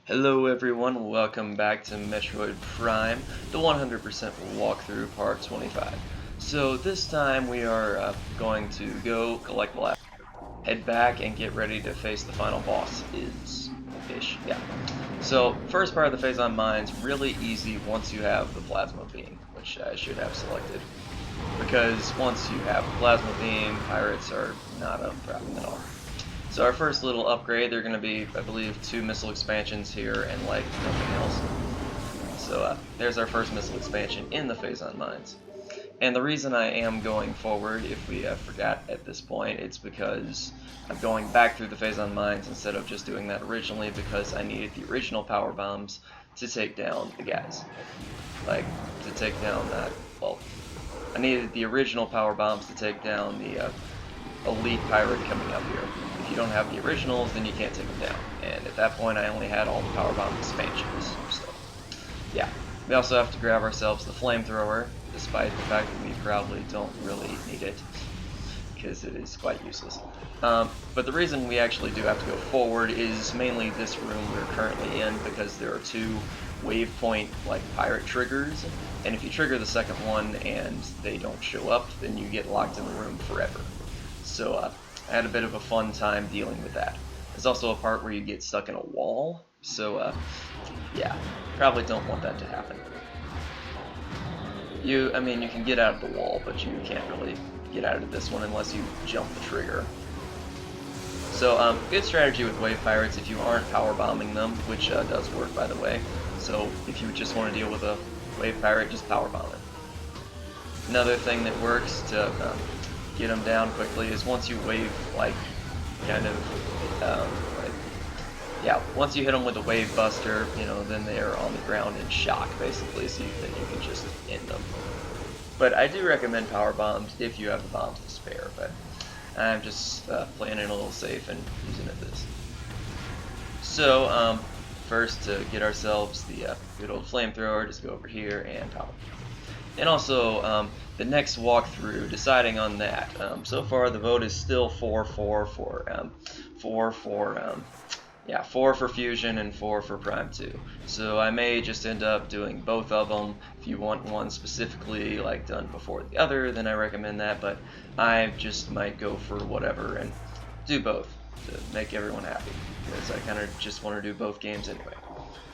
Hello everyone, welcome back to Metroid Prime, the 100% walkthrough part 25. So this time we are going to go collect the head back and get ready to face the final boss ish, yeah. So first part of the phase on mine's really easy once you have the plasma beam, which I should have selected. Because once you have the plasma beam, pirates are not a problem at all. So our first little upgrade, they're going to be, I believe, 2 missile expansions here and like nothing else. So there's our first missile expansion in the Phazon Mines. And the reason I am going forward, if we forgot at this point, it's because I'm going back through the Phazon Mines instead of just doing that originally because I needed the original power bombs to take down the guys. Like, to take down that, well, I needed the original power bombs to take down the elite pirate coming up here. If you don't have the originals, then you can't take them down. And at that point, I only had all the power bomb expansions. So, yeah. We also have to grab ourselves the flamethrower, despite the fact that we probably don't really need it, because it is quite useless. But the reason we actually do have to go forward is mainly this room we're currently in, because there are 2 waypoint like pirate triggers, and if you trigger the second one and they don't show up, then you get locked in the room forever. So I had a bit of a fun time dealing with that. There's also a part where you get stuck in a wall, so yeah, probably don't want that to happen. I mean, you can get out of the wall, but you can't really get out of this one unless you jump the trigger. So good strategy with wave pirates if you aren't power bombing them, which does work, by the way. So if you just want to deal with a wave pirate, just power bomb it. Another thing that works to get them down quickly is once you wave, like, kind of, like, yeah, once you hit them with a wave buster, you know, then they're on the ground in shock, basically, so then you can just end them. But I do recommend power bombs if you have the bombs to spare, but I'm just playing it a little safe and using it this. So, first to get ourselves the good old flamethrower, just go over here and power. And also, the next walkthrough, deciding on that. So far, the vote is still 4 for 4 for Fusion and 4 for Prime 2. So I may just end up doing both of them. If you want one specifically like done before the other, then I recommend that. But I just might go for whatever and do both to make everyone happy, because I kind of just want to do both games anyway.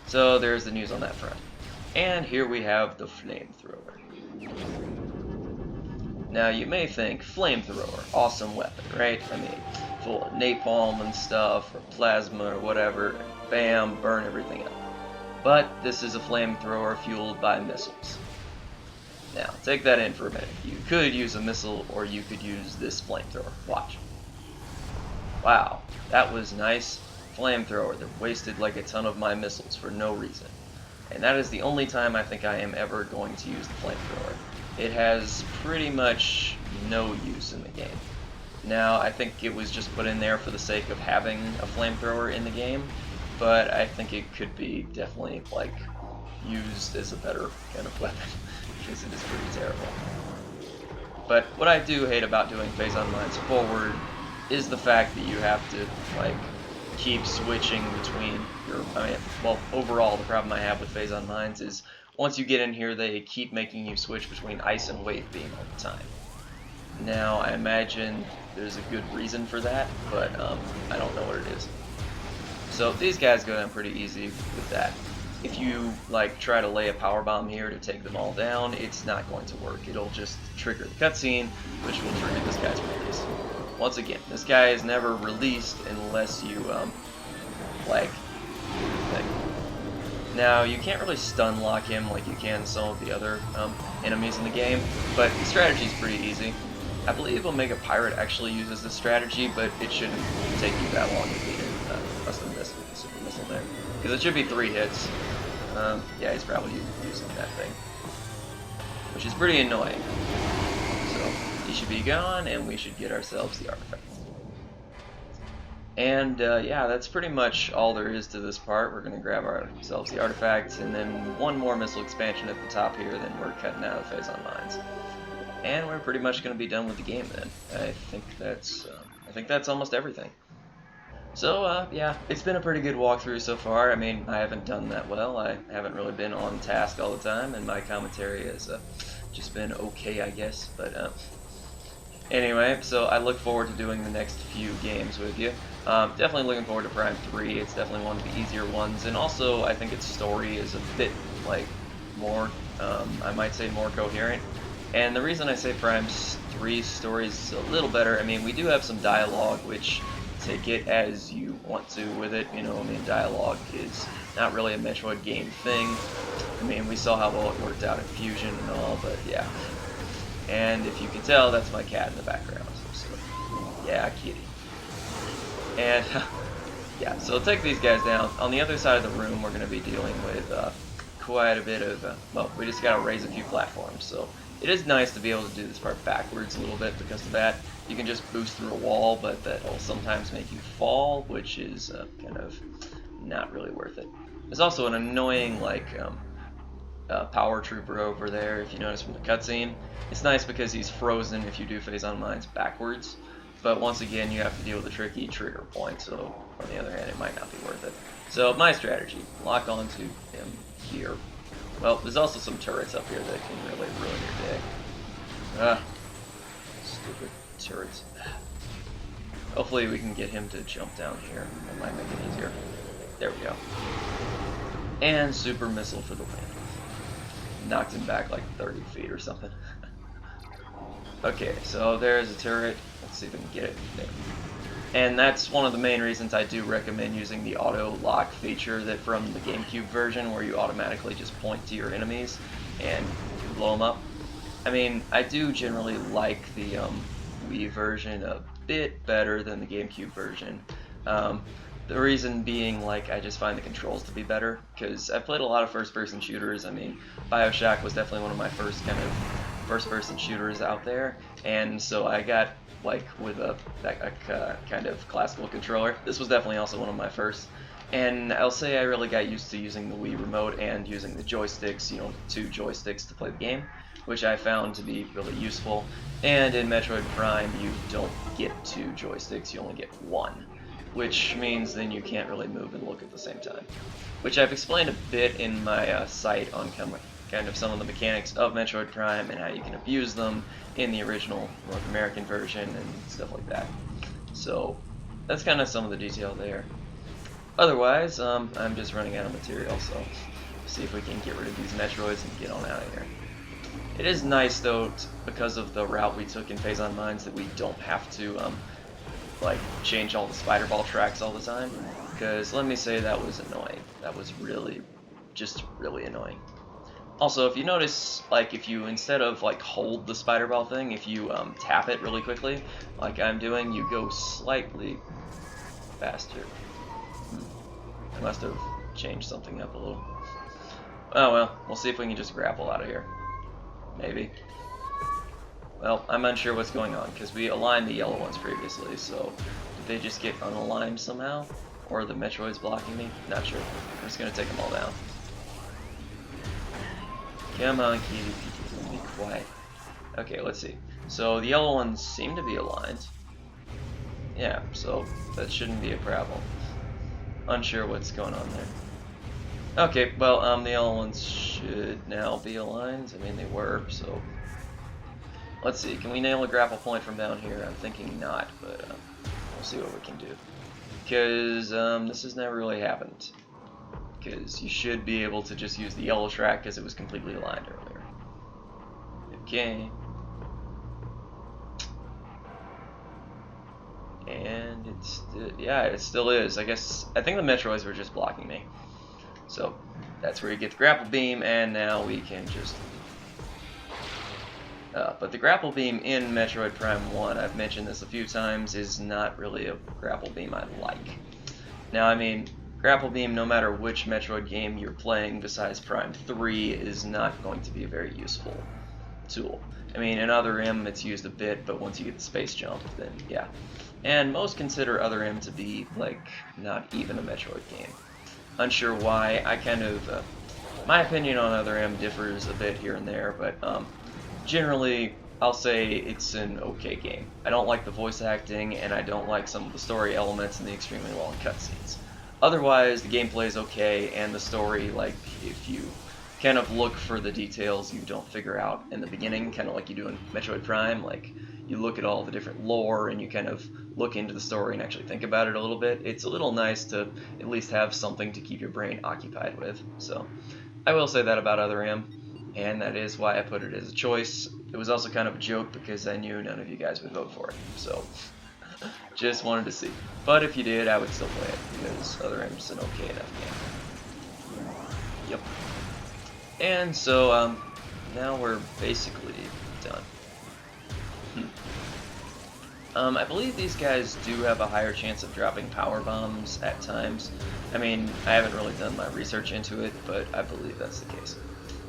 So there's the news on that front. And here we have the flamethrower. Now you may think, flamethrower, awesome weapon, right? I mean, full of napalm and stuff, or plasma or whatever, bam, burn everything up. But this is a flamethrower fueled by missiles. Now, take that in for a minute. You could use a missile, or you could use this flamethrower. Watch. Wow, that was nice. Flamethrower that wasted like a ton of my missiles for no reason. And that is the only time I think I am ever going to use the flamethrower. It has pretty much no use in the game. Now, I think it was just put in there for the sake of having a flamethrower in the game, but I think it could be definitely, like, used as a better kind of weapon, because it is pretty terrible. But what I do hate about doing Phazon Mines forward is the fact that you have to, like, keep switching between your, well, overall, the problem I have with Phazon Mines is once you get in here, they keep making you switch between ice and wave beam all the time. Now, I imagine there's a good reason for that, but I don't know what it is. So these guys go down pretty easy with that. If you like try to lay a power bomb here to take them all down, it's not going to work. It'll just trigger the cutscene, which will trigger this guy's release. Once again, this guy is never released unless you like. Now, you can't really stun lock him like you can some of the other enemies in the game, but the strategy is pretty easy. I believe Omega Pirate actually uses this strategy, but it shouldn't take you that long to beat it. Custom missile, super missile there, because it should be 3 hits. Yeah, he's probably using that thing, which is pretty annoying. So he should be gone, and we should get ourselves the artifact. And yeah, that's pretty much all there is to this part. We're going to grab ourselves the artifacts, and then one more missile expansion at the top here, then we're cutting out of Phazon Mines. And we're pretty much going to be done with the game then. I think that's almost everything. So, yeah, it's been a pretty good walkthrough so far. I mean, I haven't done that well. I haven't really been on task all the time, and my commentary has just been okay, I guess. But anyway, so I look forward to doing the next few games with you. Definitely looking forward to Prime 3. It's definitely one of the easier ones, and also I think its story is a bit, like, more, I might say more coherent. And the reason I say Prime 3's story is a little better, I mean, we do have some dialogue, which take it as you want to with it, you know, I mean, dialogue is not really a Metroid game thing. I mean, we saw how well it worked out in Fusion and all, but yeah. And if you can tell, that's my cat in the background. So, yeah, kitty. And, yeah, so we'll take these guys down. On the other side of the room, we're going to be dealing with quite a bit of, well, we just got to raise a few platforms. So it is nice to be able to do this part backwards a little bit because of that. You can just boost through a wall, but that will sometimes make you fall, which is kind of not really worth it. There's also an annoying, like, power trooper over there, if you notice from the cutscene. It's nice because he's frozen if you do phase on mines backwards, but once again you have to deal with a tricky trigger point, so on the other hand it might not be worth it. So my strategy, lock onto him here. Well, there's also some turrets up here that can really ruin your day. Ah, stupid turrets. Hopefully we can get him to jump down here. That might make it easier. There we go. And super missile for the win. Knocked him back like 30 feet or something. Okay, so there's a turret. Let's see if we can get it there. And that's one of the main reasons I do recommend using the auto lock feature that from the GameCube version, where you automatically just point to your enemies and blow them up. I mean, I do generally like the Wii version a bit better than the GameCube version. The reason being, like, I just find the controls to be better, because I've played a lot of first-person shooters. I mean, BioShock was definitely one of my first kind of first-person shooters out there, and so I got, like, with a kind of classical controller. This was definitely also one of my first, and I'll say I really got used to using the Wii remote and using the joysticks, you know, 2 joysticks to play the game, which I found to be really useful. And in Metroid Prime, you don't get 2 joysticks, you only get 1. Which means then you can't really move and look at the same time. Which I've explained a bit in my site on kind of some of the mechanics of Metroid Prime and how you can abuse them in the original North American version and stuff like that. So that's kind of some of the detail there. Otherwise, I'm just running out of material, so see if we can get rid of these Metroids and get on out of here. It is nice though, because of the route we took in Phase on Mines, that we don't have to like change all the spider ball tracks all the time, because let me say that was annoying. That was really, just really annoying. Also, if you notice, like, if you, instead of like hold the spider ball thing, if you tap it really quickly, like I'm doing, you go slightly faster. I must have changed something up a little. Oh well, we'll see if we can just grapple out of here. Maybe. Well, I'm unsure what's going on, because we aligned the yellow ones previously, so did they just get unaligned somehow? Or the Metroid's blocking me? Not sure. I'm just going to take them all down. Come on, kitty, be quiet. Okay, let's see. So the yellow ones seem to be aligned. Yeah, so that shouldn't be a problem. Unsure what's going on there. Okay, well, the yellow ones should now be aligned. I mean, they were, so... Let's see, can we nail a grapple point from down here? I'm thinking not, but we'll see what we can do. Because this has never really happened. Because you should be able to just use the yellow track because it was completely aligned earlier. Okay. And it's, yeah, it still is. I think the Metroids were just blocking me. So that's where you get the grapple beam, and now we can just... but the grapple beam in Metroid Prime 1, I've mentioned this a few times, is not really a grapple beam I like. Now, I mean, grapple beam, no matter which Metroid game you're playing besides Prime 3, is not going to be a very useful tool. I mean, in Other M, it's used a bit, but once you get the space jump, then yeah. And most consider Other M to be, like, not even a Metroid game. Unsure why. I kind of, my opinion on Other M differs a bit here and there, but, generally, I'll say it's an okay game. I don't like the voice acting, and I don't like some of the story elements and the extremely long cutscenes. Otherwise, the gameplay is okay, and the story, like, if you kind of look for the details you don't figure out in the beginning, kind of like you do in Metroid Prime, like, you look at all the different lore and you kind of look into the story and actually think about it a little bit, it's a little nice to at least have something to keep your brain occupied with. So, I will say that about Other M, and that is why I put it as a choice. It was also kind of a joke because I knew none of you guys would vote for it, so just wanted to see. But if you did, I would still play it because Other M's an okay enough game. Yep. And so now we're basically done. I believe these guys do have a higher chance of dropping power bombs at times. I mean, I haven't really done my research into it, but I believe that's the case.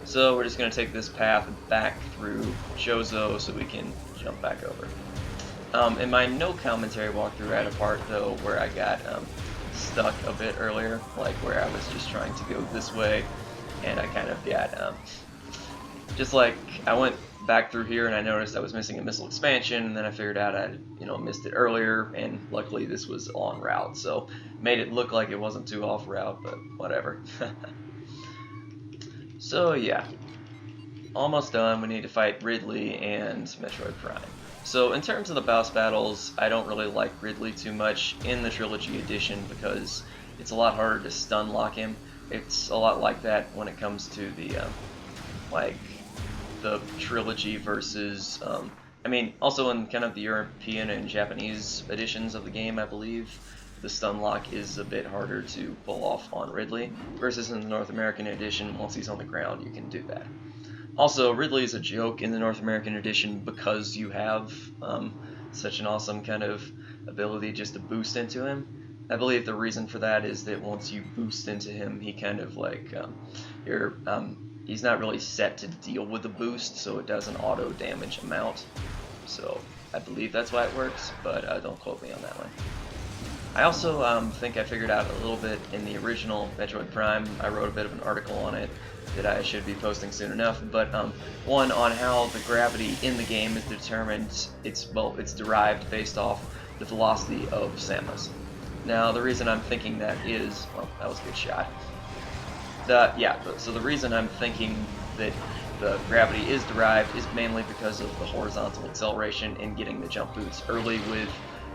So we're just going to take this path back through Chozo so we can jump back over. In my no commentary walkthrough, I had a part though where I got stuck a bit earlier, like where I was just trying to go this way, and I kind of got just like I went back through here and I noticed I was missing a missile expansion, and then I figured out I missed it earlier, and luckily this was on route, so made it look like it wasn't too off route, but whatever. So yeah, almost done. We need to fight Ridley and Metroid Prime. So in terms of the boss battles, I don't really like Ridley too much in the Trilogy Edition because it's a lot harder to stun lock him. It's a lot like that when it comes to the like the Trilogy versus I mean also in kind of the European and Japanese editions of the game, I believe the stun lock is a bit harder to pull off on Ridley versus in the North American edition. Once he's on the ground, you can do that. Also, Ridley is a joke in the North American edition because you have such an awesome kind of ability just to boost into him. I believe the reason for that is that once you boost into him, he kind of like he's not really set to deal with the boost, so it does an auto damage amount. So I believe that's why it works, but don't quote me on that one. I also think I figured out a little bit in the original Metroid Prime. I wrote a bit of an article on it that I should be posting soon enough, but one on how the gravity in the game is determined. It's derived based off the velocity of Samus. Now the reason I'm thinking that is, well, that was a good shot. So the reason I'm thinking that the gravity is derived is mainly because of the horizontal acceleration in getting the jump boots early with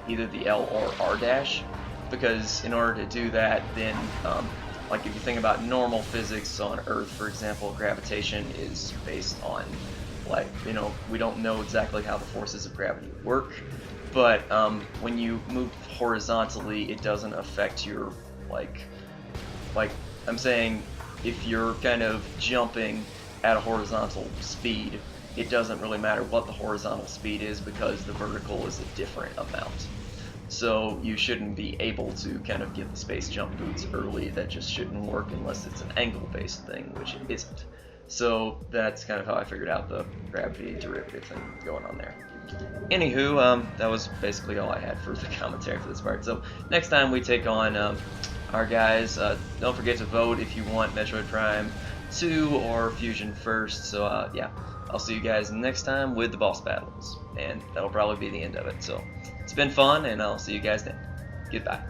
either the L or R dash, because in order to do that, then like if you think about normal physics on Earth, for example, gravitation is based on, like, we don't know exactly how the forces of gravity work, but when you move horizontally, it doesn't affect your like I'm saying, if you're kind of jumping at a horizontal speed, it doesn't really matter what the horizontal speed is because the vertical is a different amount. So you shouldn't be able to kind of get the space jump boots early. That just shouldn't work unless it's an angle-based thing, which it isn't. So that's kind of how I figured out the gravity derivative thing going on there. Anywho, that was basically all I had for the commentary for this part. So next time we take on our guys, don't forget to vote if you want Metroid Prime 2 or Fusion first. So yeah, I'll see you guys next time with the boss battles, and that'll probably be the end of it. So it's been fun, and I'll see you guys then. Goodbye.